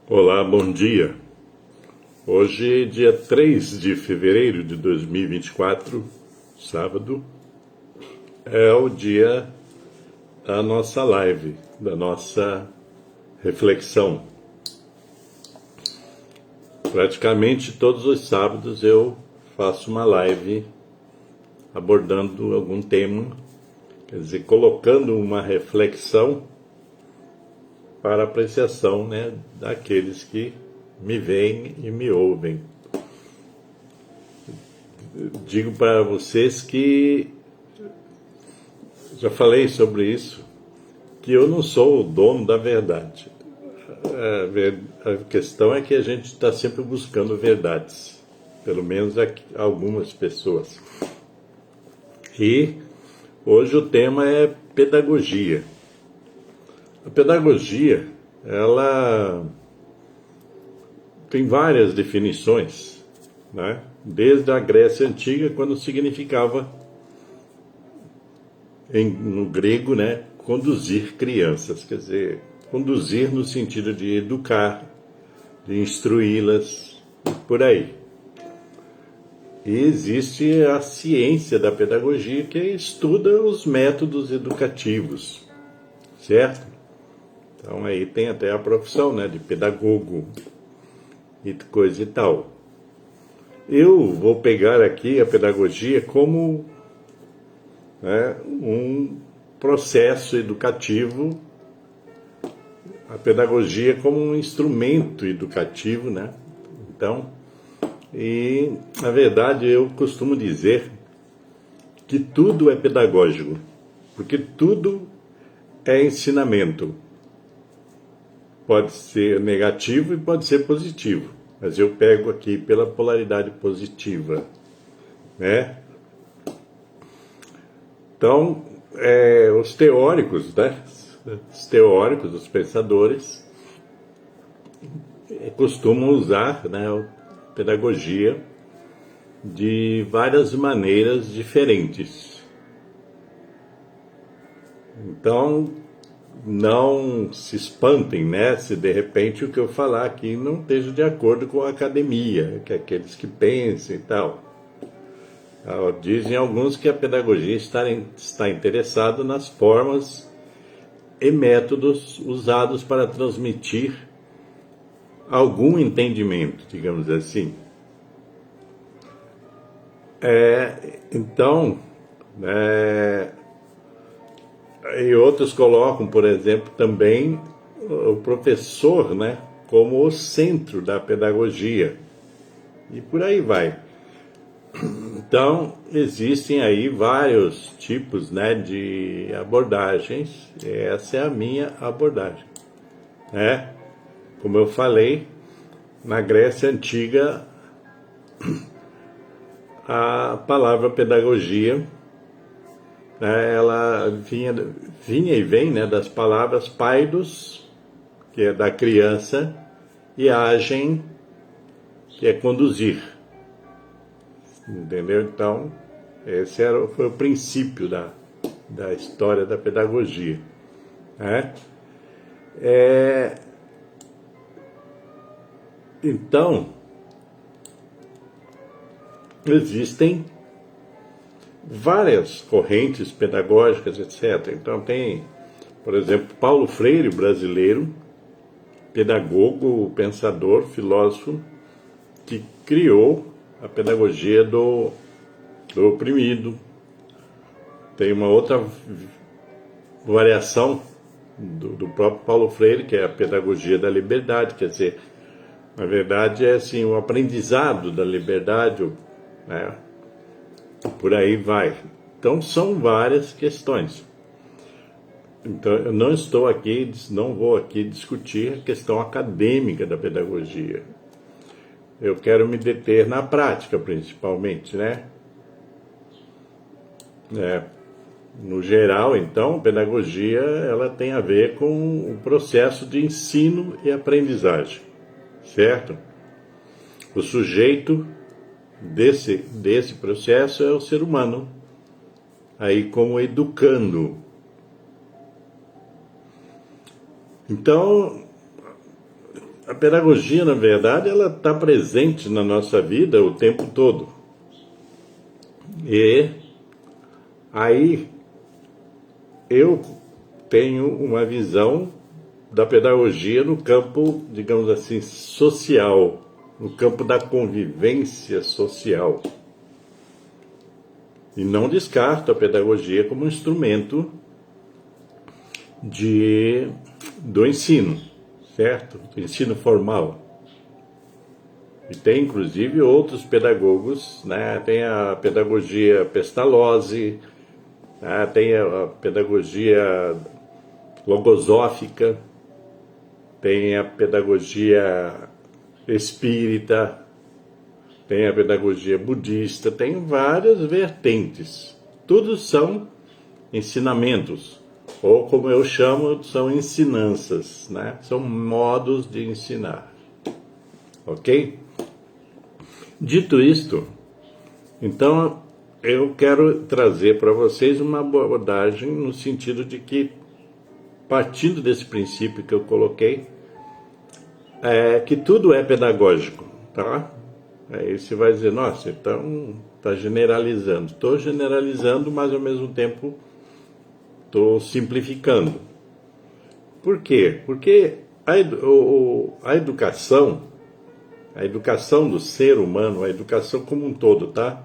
Olá, bom dia. Hoje, dia 3 de fevereiro de 2024, sábado, é o dia da nossa live, da nossa reflexão. Praticamente todos os sábados eu faço uma live abordando algum tema, quer dizer, colocando uma reflexão para apreciação, daqueles que me veem e me ouvem. Digo para vocês que já falei sobre isso, que eu não sou o dono da verdade. A questão é que a gente está sempre buscando verdades, pelo menos algumas pessoas. E hoje o tema é pedagogia. A pedagogia, ela tem várias definições, né? Desde a Grécia Antiga, quando significava, no grego, conduzir crianças, quer dizer, conduzir no sentido de educar, de instruí-las, por aí. E existe a ciência da pedagogia, que estuda os métodos educativos, certo? Então aí tem até a profissão, de pedagogo e coisa e tal. Eu vou pegar aqui a pedagogia como um processo educativo, a pedagogia como um instrumento educativo, Então, e na verdade eu costumo dizer que tudo é pedagógico, porque tudo é ensinamento. Pode ser negativo e pode ser positivo, mas eu pego aqui pela polaridade positiva, Então, os teóricos, os pensadores, costumam usar, a pedagogia de várias maneiras diferentes. Então, não se espantem, se de repente o que eu falar aqui não esteja de acordo com a academia, que é aqueles que pensam e tal. Dizem alguns que a pedagogia está interessada nas formas e métodos usados para transmitir algum entendimento, digamos assim. Então, e outros colocam, por exemplo, também o professor, como o centro da pedagogia. E por aí vai. Então, existem aí vários tipos, de abordagens. Essa é a minha abordagem, Como eu falei, na Grécia Antiga, a palavra pedagogia, ela vinha e vem, das palavras paidos, que é da criança, e agen, que é conduzir. Entendeu? Então, esse foi o princípio da história da pedagogia. Então, existem várias correntes pedagógicas, etc. Então tem, por exemplo, Paulo Freire, brasileiro, pedagogo, pensador, filósofo, que criou a pedagogia do oprimido. Tem uma outra variação do próprio Paulo Freire, que é a pedagogia da liberdade, quer dizer, na verdade é assim, o aprendizado da liberdade, por aí vai. Então são várias questões. Então eu não vou aqui discutir a questão acadêmica da pedagogia. Eu quero me deter na prática, principalmente, No geral, então, pedagogia ela tem a ver com o processo de ensino e aprendizagem, certo? O sujeito desse processo é o ser humano, aí como educando. Então, a pedagogia, na verdade, ela está presente na nossa vida o tempo todo. E aí eu tenho uma visão da pedagogia no campo, digamos assim, social, no campo da convivência social. E não descarto a pedagogia como instrumento do ensino, certo? Do ensino formal. E tem, inclusive, outros pedagogos, né? Tem a pedagogia Pestalozzi, né? Tem a pedagogia logosófica, tem a pedagogia espírita, tem a pedagogia budista, tem várias vertentes. Todos são ensinamentos, ou como eu chamo, são ensinanças, né? São modos de ensinar. Ok? Dito isto, então eu quero trazer para vocês uma abordagem no sentido de que, partindo desse princípio que eu coloquei, que tudo é pedagógico, tá? Aí você vai dizer, nossa, então está generalizando. Estou generalizando, mas ao mesmo tempo estou simplificando. Por quê? Porque a educação do ser humano, a educação como um todo, tá?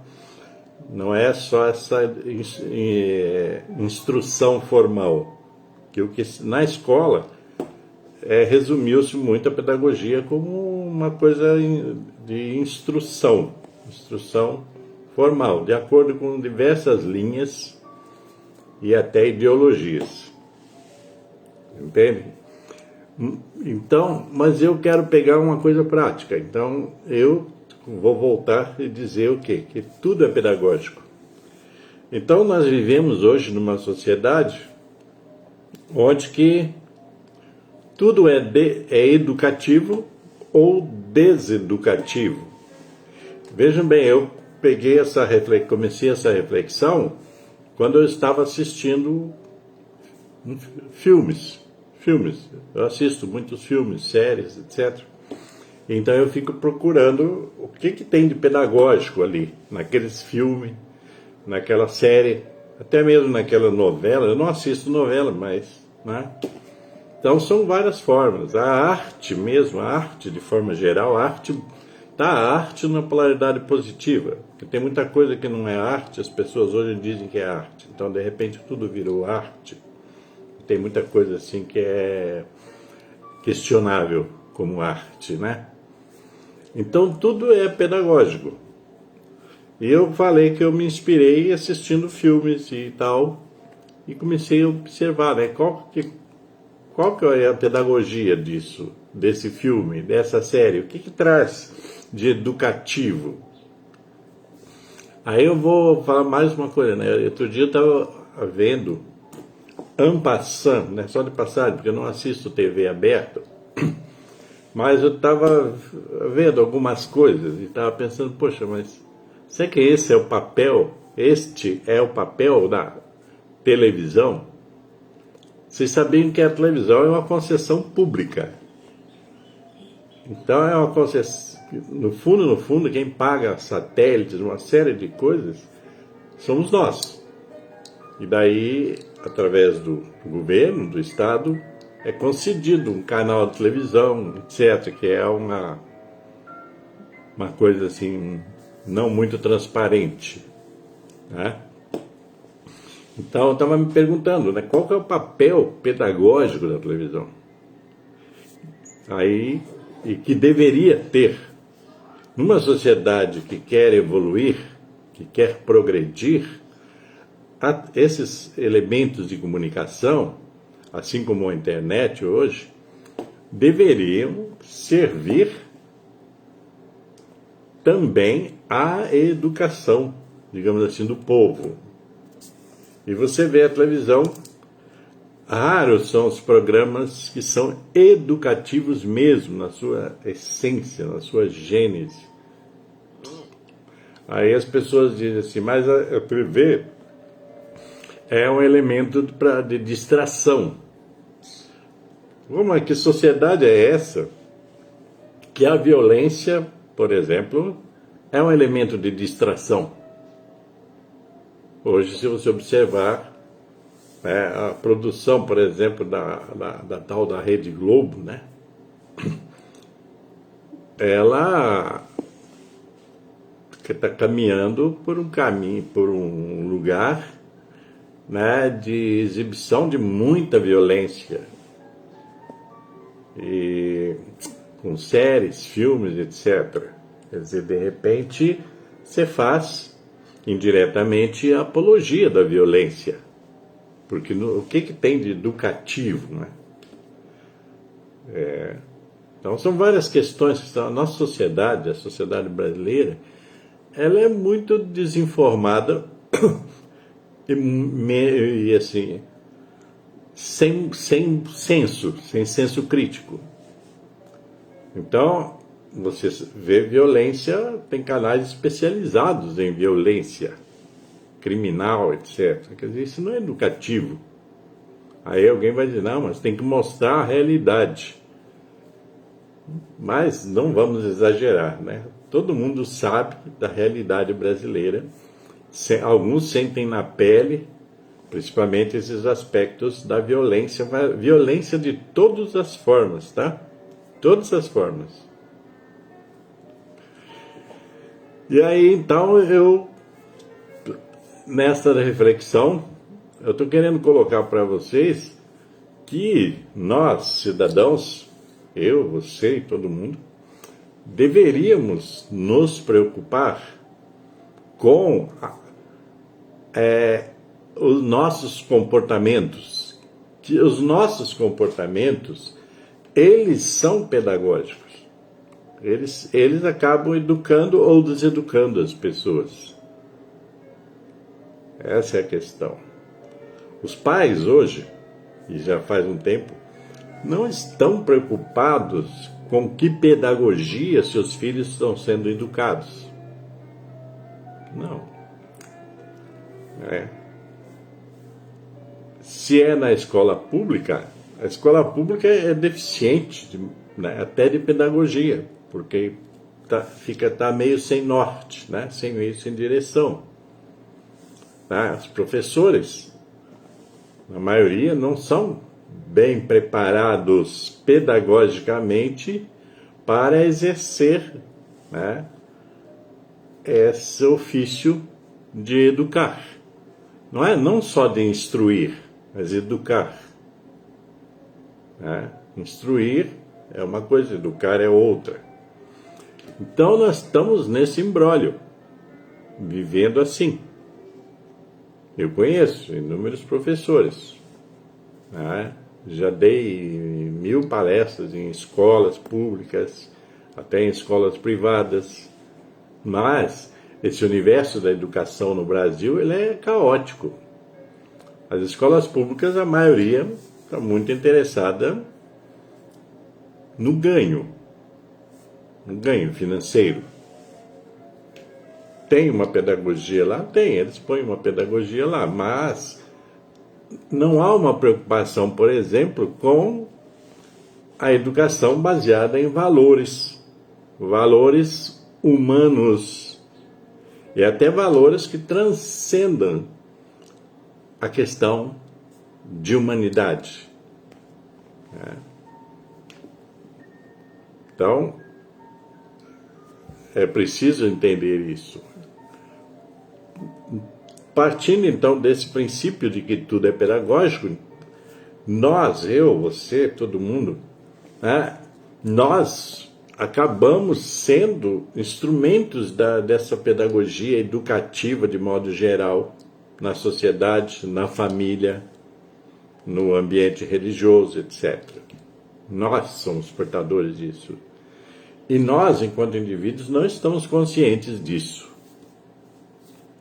Não é só essa instrução formal. Que na escola resumiu-se muito a pedagogia como uma coisa de instrução formal, de acordo com diversas linhas e até ideologias. Entende? Então, mas eu quero pegar uma coisa prática. Então, eu vou voltar e dizer o quê? Que tudo é pedagógico. Então, nós vivemos hoje numa sociedade onde que tudo é educativo ou deseducativo. Vejam bem, eu comecei essa reflexão quando eu estava assistindo filmes. Eu assisto muitos filmes, séries, etc. Então eu fico procurando o que tem de pedagógico ali, naqueles filmes, naquela série, até mesmo naquela novela. Eu não assisto novela, mas, né? Então são várias formas. A arte mesmo, a arte de forma geral, a arte na polaridade positiva. Porque tem muita coisa que não é arte, as pessoas hoje dizem que é arte. Então de repente tudo virou arte. Tem muita coisa assim que é questionável como arte, né? Então tudo é pedagógico. E eu falei que eu me inspirei assistindo filmes e tal, e comecei a observar, né? Qual que é a pedagogia desse filme, dessa série? O que traz de educativo? Aí eu vou falar mais uma coisa, né? Outro dia eu estava vendo en passant, né? Só de passagem, porque eu não assisto TV aberta, mas eu estava vendo algumas coisas e estava pensando, poxa, mas será que este é o papel da televisão? Vocês sabiam que a televisão é uma concessão pública. Então é uma concessão, no fundo, quem paga satélites, uma série de coisas, somos nós. E daí, através do governo, do Estado, é concedido um canal de televisão, etc., que é uma coisa assim, não muito transparente, né? Então eu estava me perguntando, né, qual que é o papel pedagógico da televisão? Aí, e que deveria ter numa sociedade que quer evoluir, que quer progredir, esses elementos de comunicação, assim como a internet hoje, deveriam servir também à educação, digamos assim, do povo. E você vê a televisão, raros são os programas que são educativos mesmo, na sua essência, na sua gênese. Aí as pessoas dizem assim, mas a TV é um elemento de distração. Como é que sociedade é essa que a violência, por exemplo, é um elemento de distração. Hoje, se você observar, né, a produção, por exemplo, da tal da Rede Globo, né, ela está caminhando por um caminho, por um lugar, né, de exibição de muita violência, e com séries, filmes, etc. Quer dizer, de repente, você faz indiretamente a apologia da violência, porque o que tem de educativo, né? Então são várias questões que estão. A nossa sociedade, a sociedade brasileira, ela é muito desinformada e assim, sem senso crítico. Então, você vê violência, tem canais especializados em violência criminal, etc. Quer dizer, isso não é educativo. Aí alguém vai dizer, não, mas tem que mostrar a realidade. Mas não vamos exagerar, né? Todo mundo sabe da realidade brasileira. Alguns sentem na pele, principalmente esses aspectos da violência, violência de todas as formas, tá? Todas as formas. E aí, então, nessa reflexão, eu estou querendo colocar para vocês que nós, cidadãos, eu, você e todo mundo, deveríamos nos preocupar com os nossos comportamentos, que os nossos comportamentos, eles são pedagógicos. Eles acabam educando ou deseducando as pessoas. Essa é a questão. Os pais hoje, e já faz um tempo, não estão preocupados com que pedagogia seus filhos estão sendo educados. Não. Se é na escola pública, a escola pública é deficiente, né, até de pedagogia, porque tá meio sem norte, né, sem direção. Tá? Os professores, na maioria, não são bem preparados pedagogicamente para exercer, né, esse ofício de educar. Não só de instruir, mas educar. Né? Instruir é uma coisa, educar é outra. Então nós estamos nesse imbróglio, vivendo assim. Eu conheço inúmeros professores, né? Já dei 1000 palestras em escolas públicas, até em escolas privadas, mas esse universo da educação no Brasil, ele é caótico. As escolas públicas, a maioria está muito interessada no ganho financeiro. Tem uma pedagogia lá? Tem, eles põem uma pedagogia lá, mas não há uma preocupação, por exemplo, com a educação baseada em valores humanos, e até valores que transcendam a questão de humanidade. Então, é preciso entender isso. Partindo então desse princípio de que tudo é pedagógico, nós, eu, você, todo mundo, né, nós acabamos sendo instrumentos dessa pedagogia educativa de modo geral, na sociedade, na família, no ambiente religioso, etc. Nós somos portadores disso. E nós, enquanto indivíduos, não estamos conscientes disso.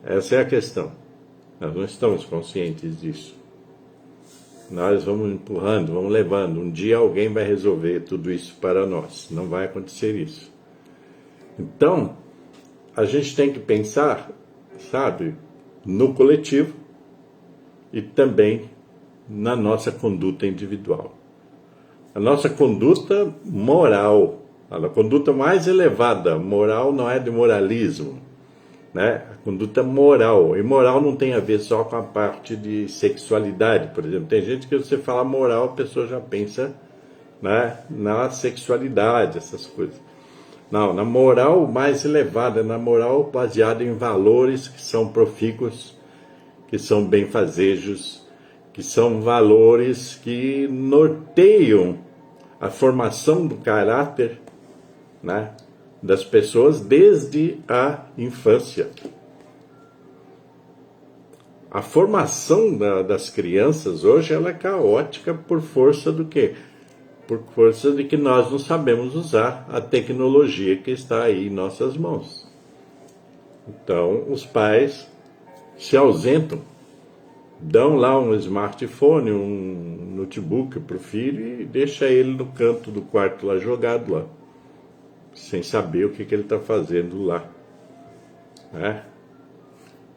Essa é a questão. Nós não estamos conscientes disso. Nós vamos empurrando, vamos levando. Um dia alguém vai resolver tudo isso para nós. Não vai acontecer isso. Então, a gente tem que pensar, sabe, no coletivo e também na nossa conduta individual. A nossa conduta moral, A conduta mais elevada, moral não é de moralismo, né? A conduta moral. E moral não tem a ver só com a parte de sexualidade, por exemplo. Tem gente que você fala moral, a pessoa já pensa, né, na sexualidade, essas coisas. Não, na moral mais elevada, na moral baseada em valores que são profícuos, que são benfazejos, que são valores que norteiam a formação do caráter, né, das pessoas desde a infância. A formação das crianças hoje ela é caótica por força do quê? Por força de que nós não sabemos usar a tecnologia que está aí em nossas mãos. Então, os pais se ausentam, dão lá um smartphone, um notebook para o filho e deixa ele no canto do quarto lá, jogado lá, sem saber o que ele está fazendo lá, né?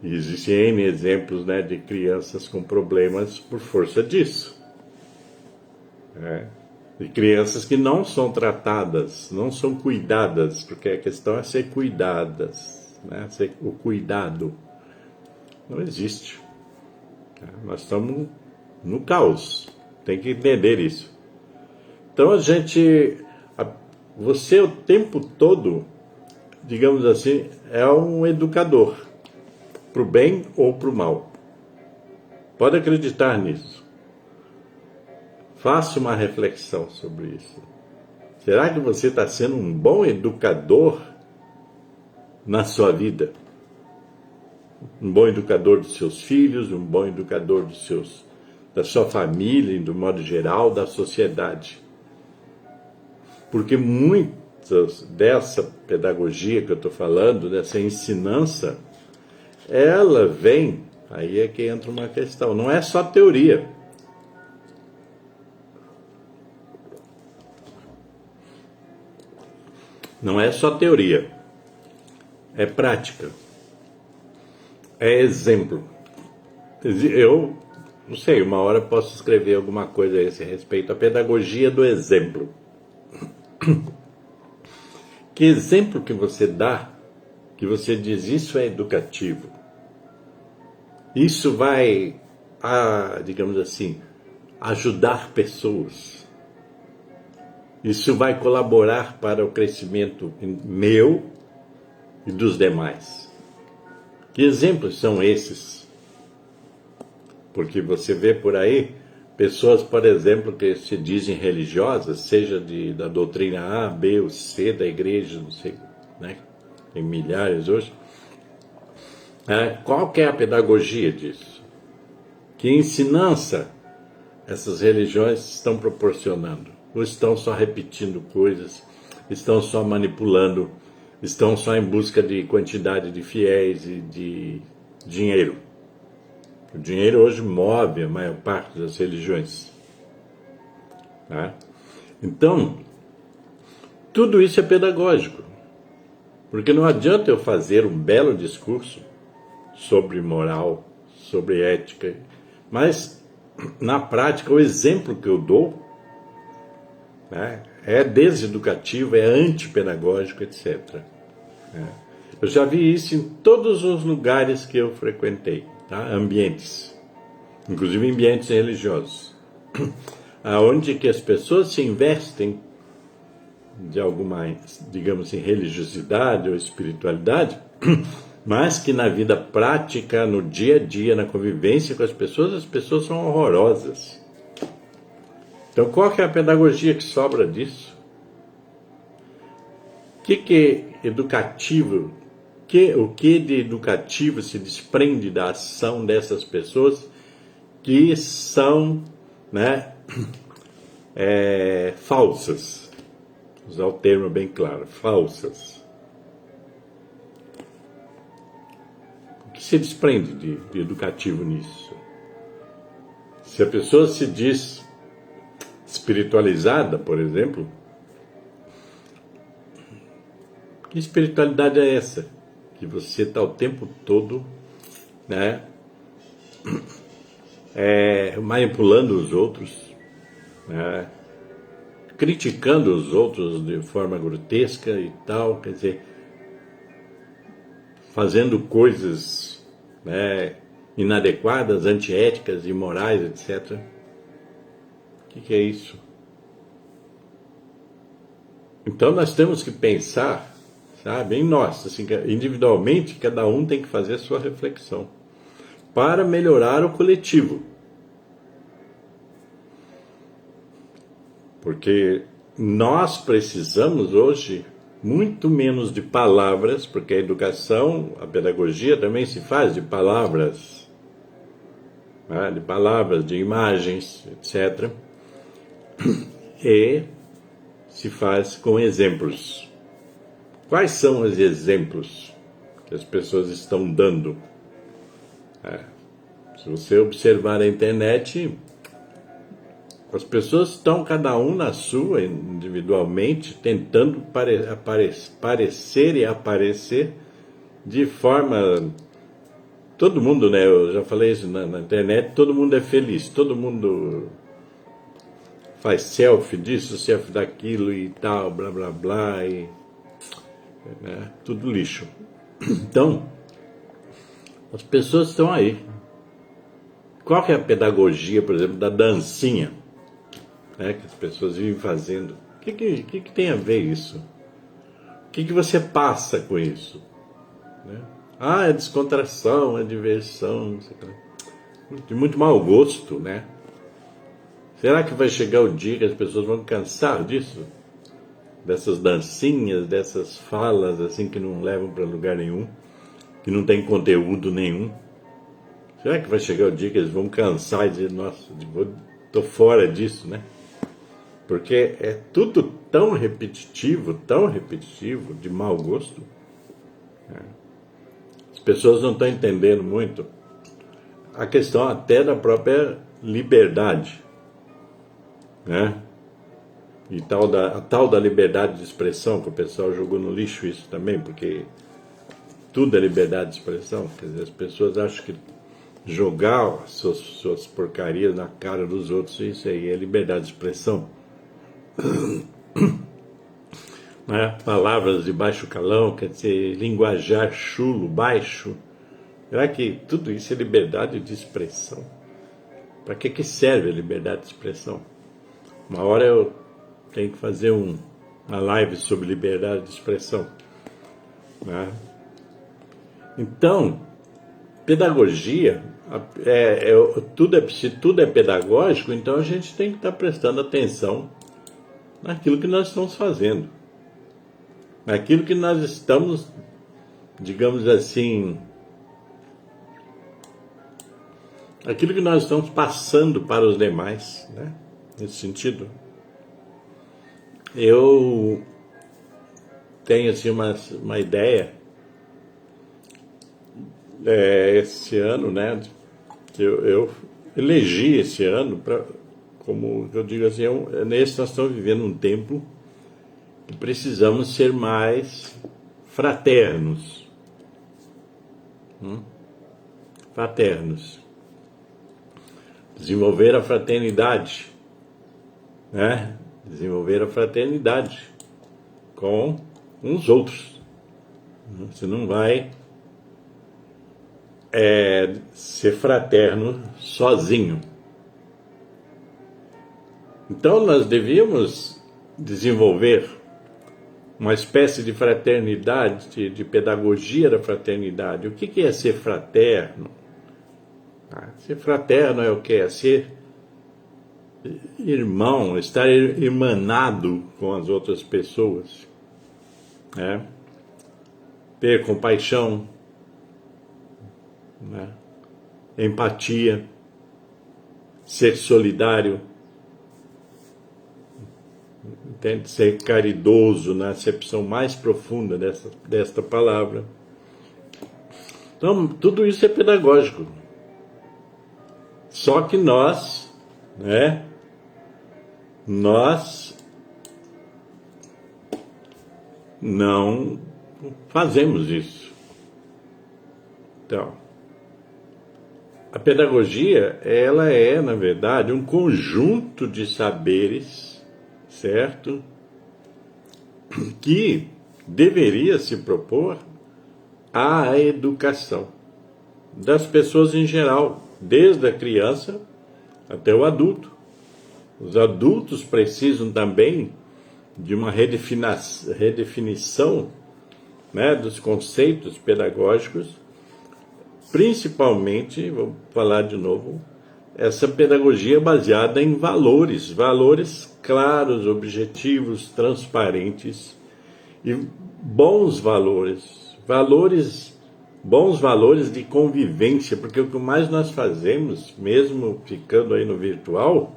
E existem N exemplos, né, de crianças com problemas por força disso, né? De crianças que não são tratadas, não são cuidadas, porque a questão é ser cuidadas, né? O cuidado não existe. Nós estamos no caos, tem que entender isso. Então você o tempo todo, digamos assim, é um educador, para o bem ou para o mal. Pode acreditar nisso. Faça uma reflexão sobre isso. Será que você está sendo um bom educador na sua vida? Um bom educador dos seus filhos, um bom educador da sua família, do modo geral, da sociedade. Porque muitas dessa pedagogia que eu estou falando, dessa ensinança, ela vem, aí é que entra uma questão, não é só teoria. Não é só teoria, é prática, é exemplo. Eu não sei, uma hora posso escrever alguma coisa a esse respeito, a pedagogia do exemplo. Que exemplo que você dá, que você diz isso é educativo? Isso vai, digamos assim, ajudar pessoas. Isso vai colaborar para o crescimento meu e dos demais. Que exemplos são esses? Porque você vê por aí pessoas, por exemplo, que se dizem religiosas, seja da doutrina A, B ou C da igreja, não sei, né? Tem milhares hoje. Qual que é a pedagogia disso? Que ensinança essas religiões estão proporcionando? Ou estão só repetindo coisas, estão só manipulando, estão só em busca de quantidade de fiéis e de dinheiro? O dinheiro hoje move a maior parte das religiões, né? Então, tudo isso é pedagógico, porque não adianta eu fazer um belo discurso sobre moral, sobre ética, mas na prática o exemplo que eu dou, né, é deseducativo, é antipedagógico, etc. Eu já vi isso em todos os lugares que eu frequentei, tá? Ambientes, inclusive ambientes religiosos, aonde que as pessoas se investem de alguma, digamos assim, religiosidade ou espiritualidade, mas que na vida prática, no dia a dia, na convivência com as pessoas são horrorosas. Então, qual que é a pedagogia que sobra disso? O que é educativo? O que de educativo se desprende da ação dessas pessoas que são, né, falsas? Vou usar o termo bem claro, falsas. O que se desprende de educativo nisso? Se a pessoa se diz espiritualizada, por exemplo, que espiritualidade é essa? Que você está o tempo todo, né, manipulando os outros, né, criticando os outros de forma grotesca e tal, quer dizer, fazendo coisas, né, inadequadas, antiéticas, imorais, etc. O que é isso? Então nós temos que pensar, sabe, em nós, assim, individualmente, cada um tem que fazer a sua reflexão para melhorar o coletivo. Porque nós precisamos hoje muito menos de palavras, porque a educação, a pedagogia também se faz de palavras, né? De palavras, de imagens, etc. E se faz com exemplos. Quais são os exemplos que as pessoas estão dando? Se você observar a internet, as pessoas estão cada um na sua, individualmente, tentando parecer e aparecer de forma... Todo mundo, né? Eu já falei isso na internet, todo mundo é feliz, todo mundo faz selfie disso, selfie daquilo e tal, blá blá blá, e, né, tudo lixo. Então, as pessoas estão aí. Qual que é a pedagogia, por exemplo, da dancinha, né, que as pessoas vivem fazendo? O que tem a ver isso? O que você passa com isso? Né? Ah, é descontração, é diversão, não sei o que. De muito mau gosto, né? Será que vai chegar o dia que as pessoas vão cansar disso? Dessas dancinhas, dessas falas assim que não levam para lugar nenhum, que não tem conteúdo nenhum. Será que vai chegar o dia que eles vão cansar e dizer, nossa, tô fora disso, né? Porque é tudo tão repetitivo, de mau gosto. As pessoas não estão entendendo muito a questão até da própria liberdade, né? E a tal da liberdade de expressão, que o pessoal jogou no lixo isso também, porque tudo é liberdade de expressão. Quer dizer, as pessoas acham que jogar suas porcarias na cara dos outros, isso aí é liberdade de expressão. Né? Palavras de baixo calão, quer dizer, linguajar chulo, baixo. Será que tudo isso é liberdade de expressão? Para que serve a liberdade de expressão? Uma hora eu tenho que fazer uma live sobre liberdade de expressão. Né? Então, pedagogia, se tudo é pedagógico, então a gente tem que estar prestando atenção naquilo que nós estamos fazendo. Naquilo que nós estamos, digamos assim, aquilo que nós estamos passando para os demais, né? Nesse sentido. Eu tenho assim uma ideia, esse ano, né? Que eu elegi esse ano, como eu digo assim, nós estamos vivendo um tempo que precisamos ser mais fraternos. Fraternos. Desenvolver a fraternidade, né? Desenvolver a fraternidade com os outros. Você não vai ser fraterno sozinho. Então nós devíamos desenvolver uma espécie de fraternidade, de pedagogia da fraternidade. O que é ser fraterno? Ser fraterno é o que? É ser irmão, estar irmanado com as outras pessoas, né? Ter compaixão, né? Empatia, ser solidário, entende? Ser caridoso na acepção mais profunda desta palavra. Então, tudo isso é pedagógico. Só que nós, né? Nós não fazemos isso. Então, a pedagogia, ela é, na verdade, um conjunto de saberes certo? Que deveria se propor à educação das pessoas em geral, desde a criança até o adulto. Os adultos precisam também de uma redefinição, né, dos conceitos pedagógicos, principalmente, vou falar de novo, essa pedagogia baseada em valores claros, objetivos, transparentes e bons bons valores de convivência, porque o que mais nós fazemos, mesmo ficando aí no virtual,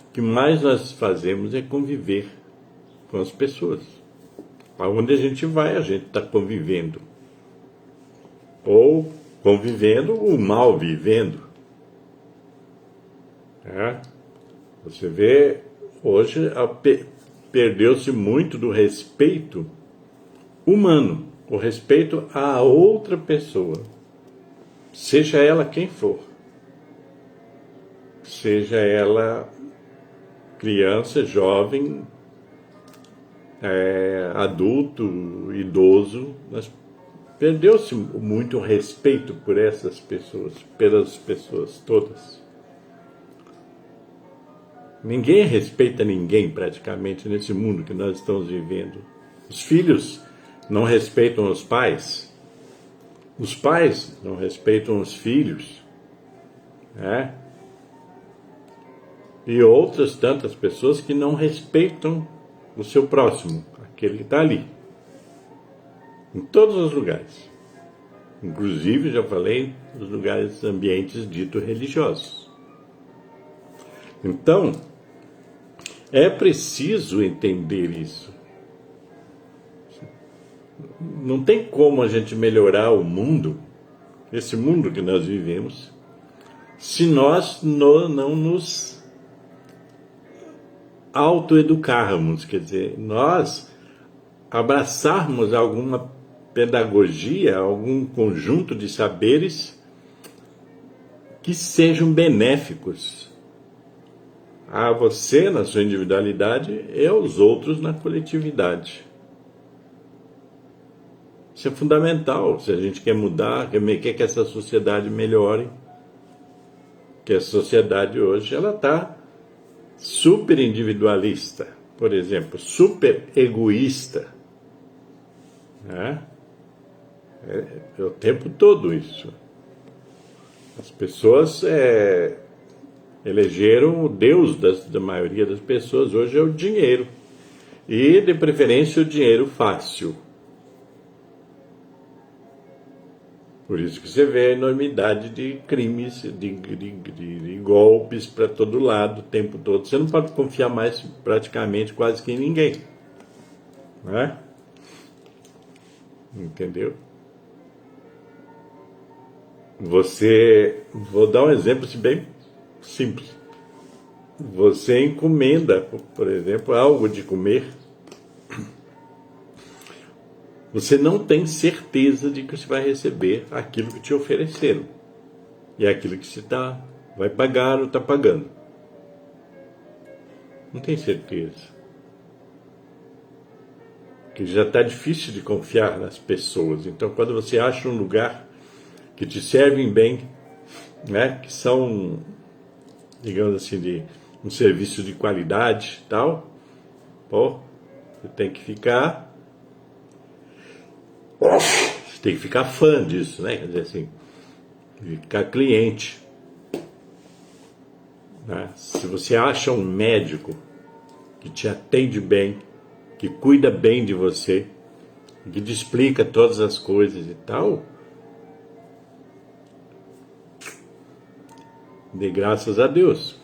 o que mais nós fazemos é conviver com as pessoas. Aonde a gente vai, a gente está convivendo. Ou convivendo, ou mal vivendo. Você vê, hoje perdeu-se muito do respeito humano, o respeito à outra pessoa, seja ela quem for, seja ela criança, jovem, adulto, idoso, mas perdeu-se muito o respeito por essas pessoas, pelas pessoas todas. Ninguém respeita ninguém praticamente nesse mundo que nós estamos vivendo. Os filhos não respeitam os pais não respeitam os filhos, né? E outras tantas pessoas que não respeitam o seu próximo, aquele que está ali, em todos os lugares. Inclusive, já falei, nos lugares, ambientes ditos religiosos. Então, é preciso entender isso. Não tem como a gente melhorar o mundo, esse mundo que nós vivemos, se nós não nos autoeducarmos, quer dizer, nós abraçarmos alguma pedagogia, algum conjunto de saberes que sejam benéficos a você na sua individualidade e aos outros na coletividade. Isso é fundamental se a gente quer mudar, quer que essa sociedade melhore, que a sociedade hoje ela está super individualista, por exemplo, super egoísta, né? É o tempo todo isso. As pessoas elegeram o Deus da maioria das pessoas hoje é o dinheiro, e de preferência o dinheiro fácil. Por isso que você vê a enormidade de crimes, de golpes para todo lado, o tempo todo. Você não pode confiar mais praticamente quase que em ninguém, né? Entendeu? Vou dar um exemplo bem simples. Você encomenda, por exemplo, algo de comer. Você não tem certeza de que você vai receber aquilo que te ofereceram. E é aquilo que você vai pagar ou está pagando. Não tem certeza. Porque já está difícil de confiar nas pessoas. Então, quando você acha um lugar que te servem bem, né, que são, digamos assim, de um serviço de qualidade e tal, você tem que ficar fã disso, né? Quer dizer assim, ficar cliente, né? Se você acha um médico que te atende bem, que cuida bem de você, que te explica todas as coisas e tal, dê graças a Deus,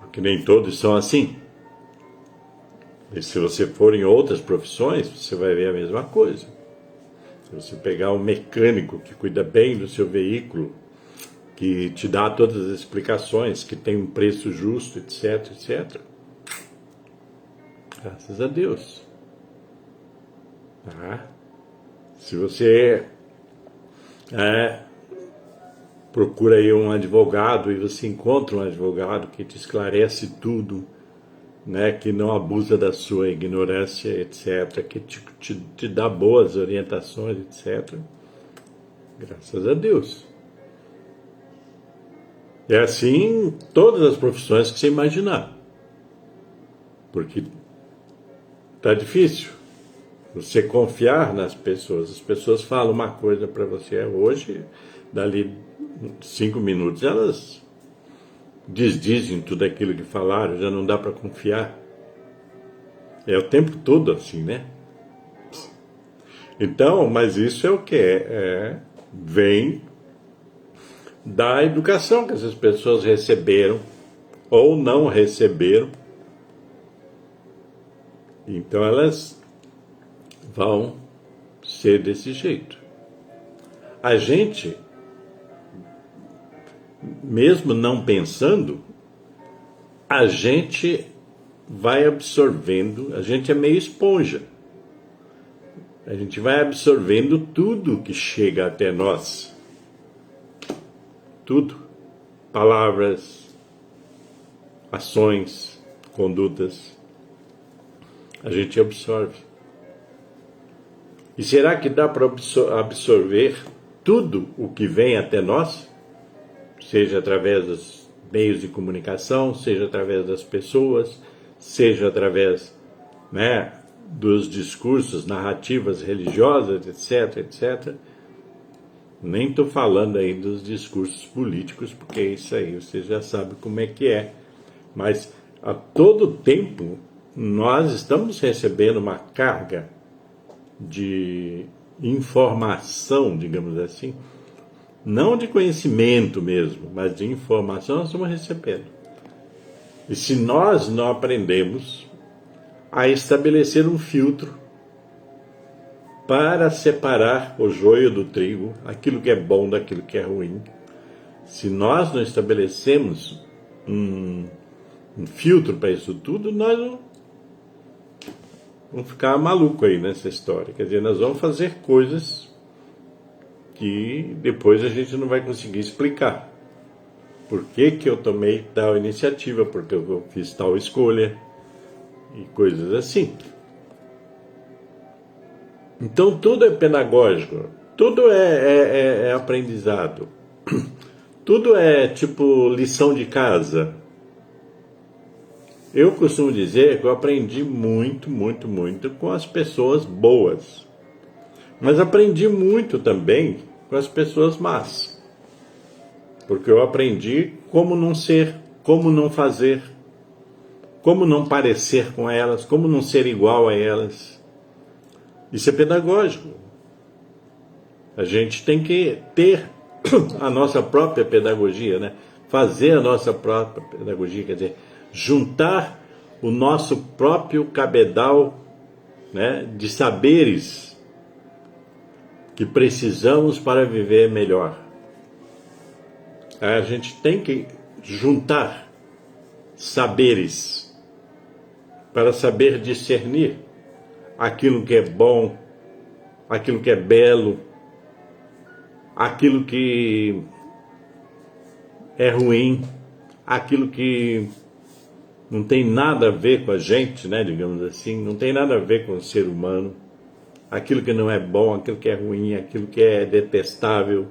porque nem todos são assim. E se você for em outras profissões, você vai ver a mesma coisa. Se você pegar um mecânico que cuida bem do seu veículo, que te dá todas as explicações, que tem um preço justo, etc, etc. Graças a Deus. Se você procura aí um advogado e você encontra um advogado que te esclarece tudo, né, que não abusa da sua ignorância, etc., que te dá boas orientações, etc. Graças a Deus. É assim em todas as profissões que você imaginar. Porque tá difícil você confiar nas pessoas. As pessoas falam uma coisa para você hoje, dali 5 minutos elas desdizem tudo aquilo que falaram, já não dá para confiar. É o tempo todo assim, né? Então, mas isso é o que vem da educação que essas pessoas receberam ou não receberam. Então elas vão ser desse jeito. A gente, mesmo não pensando, a gente vai absorvendo, a gente é meio esponja. A gente vai absorvendo tudo que chega até nós. Tudo. Palavras, ações, condutas. A gente absorve. E será que dá para absorver tudo o que vem até nós? Seja através dos meios de comunicação, seja através das pessoas, seja através, né, dos discursos, narrativas religiosas, etc, etc. Nem estou falando aí dos discursos políticos, porque isso aí você já sabe como é que é. Mas a todo tempo nós estamos recebendo uma carga de informação, digamos assim, não de conhecimento mesmo, mas de informação nós estamos recebendo. E se nós não aprendemos a estabelecer um filtro para separar o joio do trigo, aquilo que é bom daquilo que é ruim, se nós não estabelecemos um filtro para isso tudo, nós vamos ficar maluco aí nessa história. Quer dizer, nós vamos fazer coisas que depois a gente não vai conseguir explicar. Por que eu tomei tal iniciativa, porque eu fiz tal escolha e coisas assim. Então tudo é pedagógico, tudo é aprendizado, tudo é tipo lição de casa. Eu costumo dizer que eu aprendi muito, muito, muito com as pessoas boas, mas aprendi muito também com as pessoas más, porque eu aprendi como não ser, como não fazer, como não parecer com elas, como não ser igual a elas. Isso é pedagógico. A gente tem que ter a nossa própria pedagogia, né? Fazer a nossa própria pedagogia, quer dizer, juntar o nosso próprio cabedal, né, de saberes que precisamos para viver melhor. A gente tem que juntar saberes para saber discernir aquilo que é bom, aquilo que é belo, aquilo que é ruim, aquilo que não tem nada a ver com a gente, né, digamos assim, não tem nada a ver com o ser humano, aquilo que não é bom, aquilo que é ruim, aquilo que é detestável.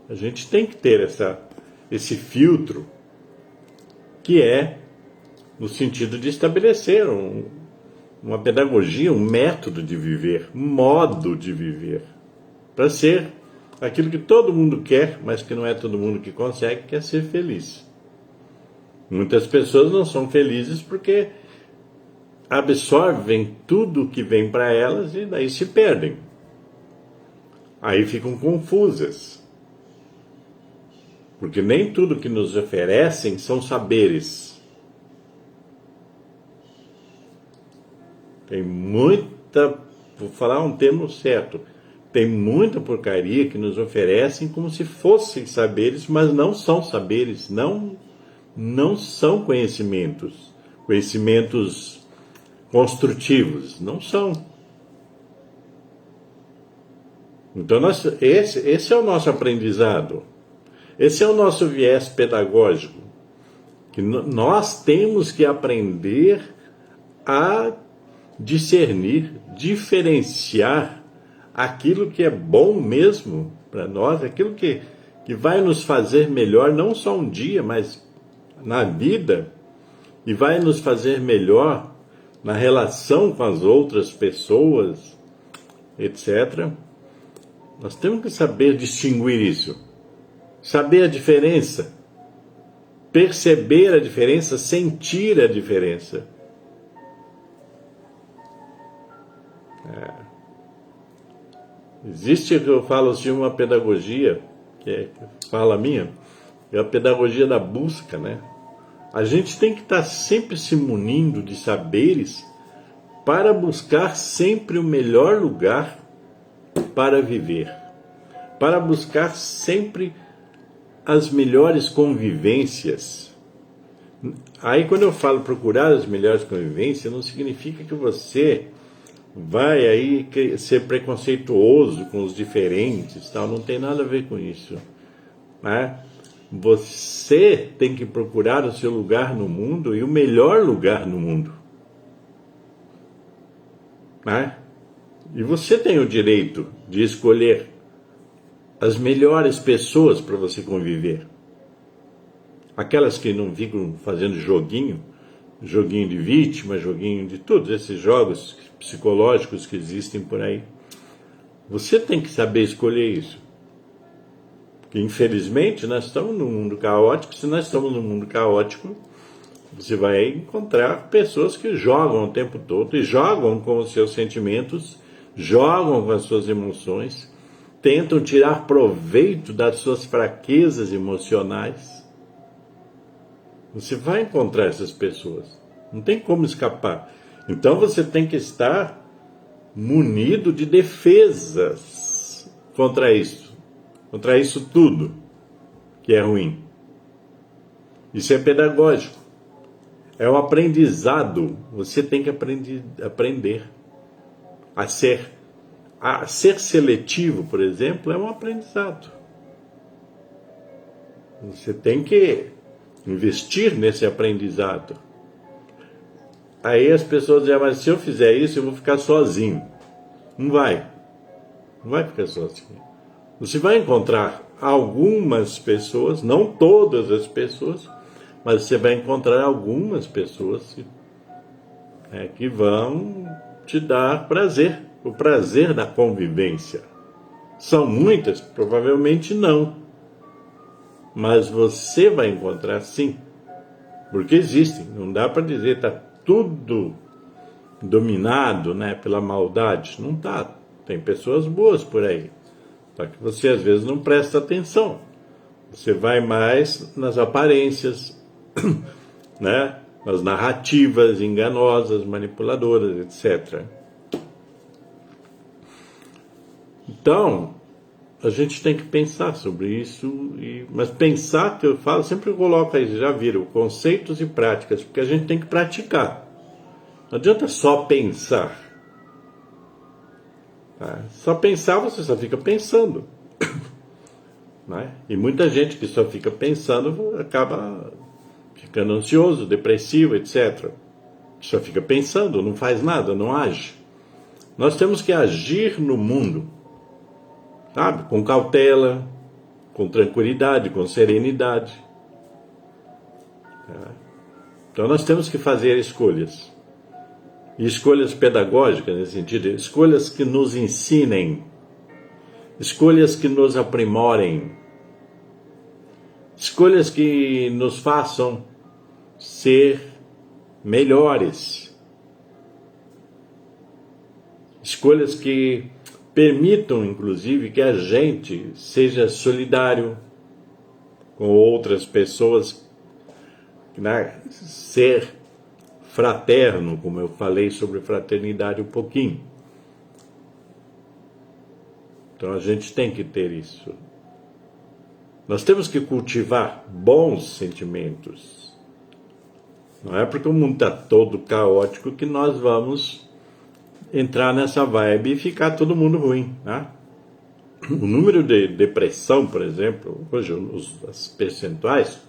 A gente tem que ter esse filtro, que é no sentido de estabelecer uma pedagogia, um método de viver, um modo de viver, para ser aquilo que todo mundo quer, mas que não é todo mundo que consegue, que é ser feliz. Muitas pessoas não são felizes porque absorvem tudo que vem para elas e daí se perdem. Aí ficam confusas. Porque nem tudo que nos oferecem são saberes. Tem muita, vou falar um termo certo, tem muita porcaria que nos oferecem como se fossem saberes, mas não são saberes, não são conhecimentos construtivos, não são. Então esse é o nosso aprendizado, esse é o nosso viés pedagógico, que nós temos que aprender a discernir, diferenciar aquilo que é bom mesmo para nós, aquilo que vai nos fazer melhor, não só um dia, mas na vida, e vai nos fazer melhor na relação com as outras pessoas, etc. Nós temos que saber distinguir isso, saber a diferença, perceber a diferença, sentir a diferença. Existe, eu falo assim, uma pedagogia, que fala minha, é a pedagogia da busca, né? A gente tem que estar sempre se munindo de saberes para buscar sempre o melhor lugar para viver, para buscar sempre as melhores convivências. Aí quando eu falo procurar as melhores convivências, não significa que você vai aí ser preconceituoso com os diferentes, tal, não tem nada a ver com isso, né? Você tem que procurar o seu lugar no mundo e o melhor lugar no mundo, né? E você tem o direito de escolher as melhores pessoas para você conviver. Aquelas que não ficam fazendo joguinho de vítima, joguinho de tudo, esses jogos psicológicos que existem por aí. Você tem que saber escolher isso. Porque, infelizmente, nós estamos num mundo caótico. Se nós estamos num mundo caótico, você vai encontrar pessoas que jogam o tempo todo e jogam com os seus sentimentos, jogam com as suas emoções, tentam tirar proveito das suas fraquezas emocionais. Você vai encontrar essas pessoas. Não tem como escapar. Então você tem que estar munido de defesas contra isso tudo que é ruim. Isso é pedagógico. É um aprendizado. Você tem que aprender a ser. A ser seletivo, por exemplo, é um aprendizado. Você tem que investir nesse aprendizado. Aí as pessoas dizem, mas se eu fizer isso, eu vou ficar sozinho. Não vai ficar sozinho. Você vai encontrar algumas pessoas, não todas as pessoas, mas você vai encontrar algumas pessoas que vão te dar prazer, o prazer da convivência. São muitas? Provavelmente não. Mas você vai encontrar sim, porque existem. Não dá para dizer que está tudo dominado, né, pela maldade. Não está. Tem pessoas boas por aí. Só que você às vezes não presta atenção. Você vai mais nas aparências, né, nas narrativas enganosas, manipuladoras, etc. Então, a gente tem que pensar sobre isso, mas pensar, que eu falo, sempre coloco aí, já viram, conceitos e práticas, porque a gente tem que praticar. Não adianta só pensar. Tá? Só pensar, você só fica pensando. Né? E muita gente que só fica pensando acaba ficando ansioso, depressivo, etc. Só fica pensando, não faz nada, não age. Nós temos que agir no mundo, sabe? Com cautela, com tranquilidade, com serenidade. Então nós temos que fazer escolhas. E escolhas pedagógicas, nesse sentido, escolhas que nos ensinem, escolhas que nos aprimorem, escolhas que nos façam ser melhores, escolhas que permitam, inclusive, que a gente seja solidário com outras pessoas, né? Ser fraterno, como eu falei sobre fraternidade um pouquinho. Então a gente tem que ter isso. Nós temos que cultivar bons sentimentos. Não é porque o mundo está todo caótico que nós vamos entrar nessa vibe e ficar todo mundo ruim, né? O número de depressão, por exemplo, hoje as percentuais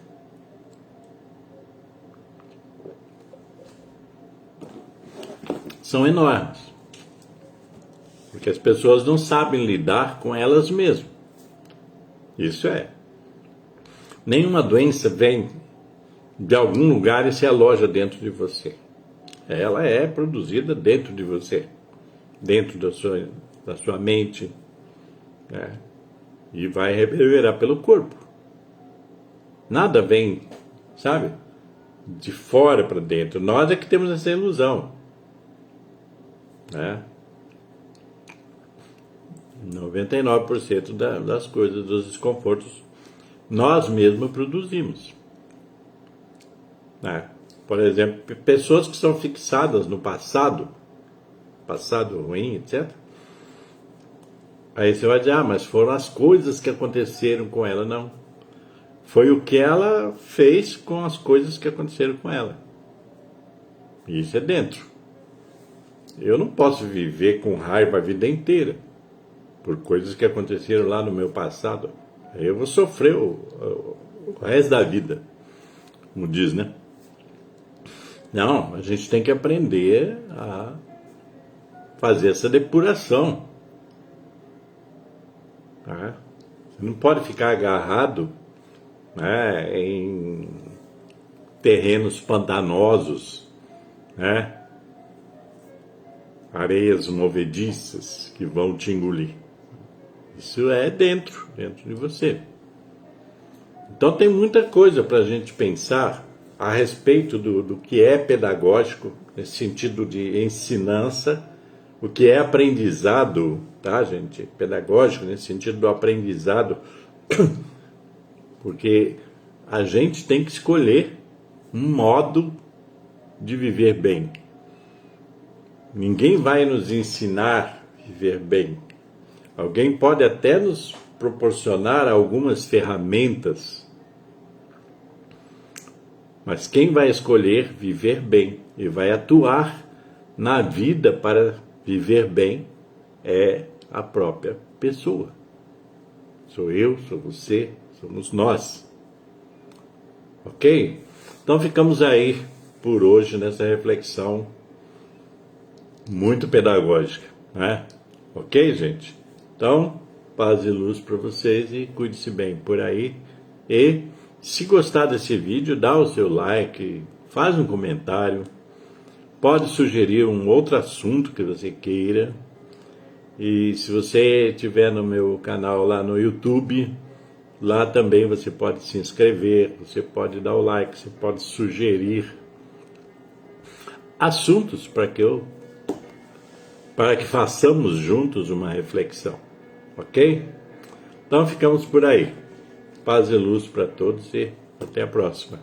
são enormes. Porque as pessoas não sabem lidar com elas mesmas. Isso é. Nenhuma doença vem de algum lugar e se aloja dentro de você. Ela é produzida dentro de você, dentro da sua mente, né? E vai reverberar pelo corpo. Nada vem, sabe, de fora para dentro. Nós é que temos essa ilusão, né? 99% das coisas, dos desconfortos, nós mesmos produzimos, né? Por exemplo, pessoas que são fixadas no passado ruim, etc. Aí você vai dizer, mas foram as coisas que aconteceram com ela. Não. Foi o que ela fez com as coisas que aconteceram com ela. Isso é dentro. Eu não posso viver com raiva a vida inteira por coisas que aconteceram lá no meu passado. Eu vou sofrer o resto da vida, como diz, né? Não, a gente tem que aprender a fazer essa depuração. Tá? Você não pode ficar agarrado, né, em terrenos pantanosos, né, areias movediças que vão te engolir. Isso é dentro de você. Então tem muita coisa para a gente pensar a respeito do que é pedagógico, nesse sentido de ensinança, o que é aprendizado, tá, gente? Pedagógico, nesse sentido do aprendizado, porque a gente tem que escolher um modo de viver bem. Ninguém vai nos ensinar a viver bem. Alguém pode até nos proporcionar algumas ferramentas, mas quem vai escolher viver bem e vai atuar na vida para viver bem é a própria pessoa. Sou eu, sou você, somos nós. Ok? Então ficamos aí por hoje nessa reflexão muito pedagógica, né? Ok, gente? Então, paz e luz para vocês e cuide-se bem por aí. E se gostar desse vídeo, dá o seu like, faz um comentário, pode sugerir um outro assunto que você queira. E se você estiver no meu canal lá no YouTube, lá também você pode se inscrever, você pode dar o like, você pode sugerir assuntos para que façamos juntos uma reflexão, ok? Então ficamos por aí. Paz e luz para todos e até a próxima.